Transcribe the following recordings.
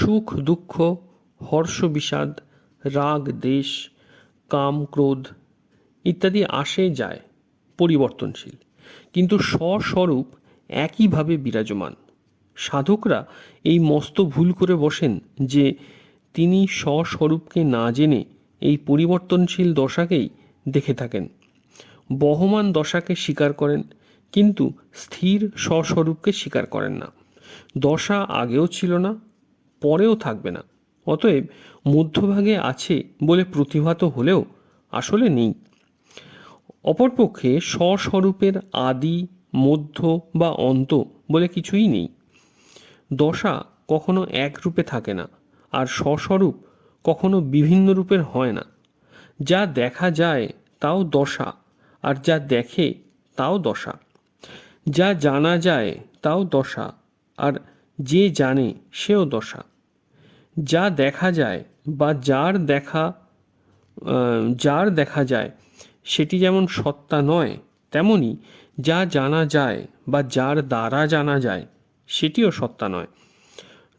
সুখ দুঃখ, হর্ষ বিষাদ, রাগ দেশ, কাম ক্রোধ ইত্যাদি আসে যায়, পরিবর্তনশীল, কিন্তু স্বস্বরূপ একইভাবে বিরাজমান। সাধকরা এই মস্ত ভুল করে বসেন যে তিনি স্বস্বরূপকে না জেনে এই পরিবর্তনশীল দশাকেই দেখে থাকেন, বহমান দশাকে স্বীকার করেন, কিন্তু স্থির স্বস্বরূপকে স্বীকার করেন না। দশা আগেও ছিল না, পরেও থাকবে না, অতএব মধ্যভাগে আছে বলে প্রতিভাত হলেও আসলে নেই। অপরপক্ষে স্বস্বরূপের আদি, মধ্য বা অন্ত বলে কিছুই নেই। দশা কখনো এক রূপে থাকে না, আর স্বস্বরূপ কখনো বিভিন্ন রূপের হয় না। যা দেখা যায় তাও দশা, আর যা দেখে তাও দশা। যা জানা যায় তাও দশা, আর যে জানে সেও দশা। যা দেখা যায় বা যার দেখা যায় সেটি যেমন সত্তা নয়, তেমনি যা জানা যায় বা যার দ্বারা জানা যায় সেটিও সত্তা নয়।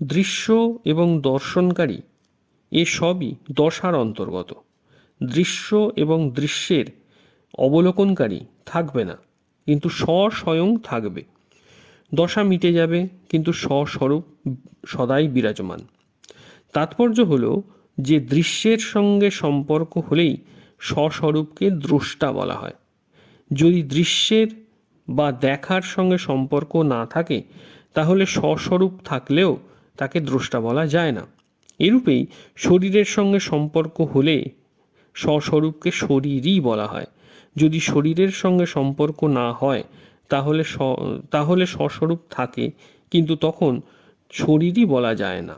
দৃশ্য এবং দর্শনকারী এসবই দশার অন্তর্গত। দৃশ্য এবং দৃশ্যের অবলোকনকারী থাকবে না, কিন্তু স্বয়ং থাকবে। দশা মিটে যাবে, কিন্তু স্বস্বরূপ সদাই বিরাজমান। তাৎপর্য হল যে দৃশ্যের সঙ্গে সম্পর্ক হলেই স্বস্বরূপকে দ্রষ্টা বলা হয়। যদি দৃশ্যের বা দেখার সঙ্গে সম্পর্ক না থাকে, তাহলে স্বস্বরূপ থাকলেও তাকে দ্রষ্টা বলা যায় না। এরূপেই শরীরের সঙ্গে সম্পর্ক হলে স্বস্বরূপকে শরীরই বলা হয়। যদি শরীরের সঙ্গে সম্পর্ক না হয়, তাহলে স্বস্বরূপ থাকে, কিন্তু তখন শরীরই বলা যায় না।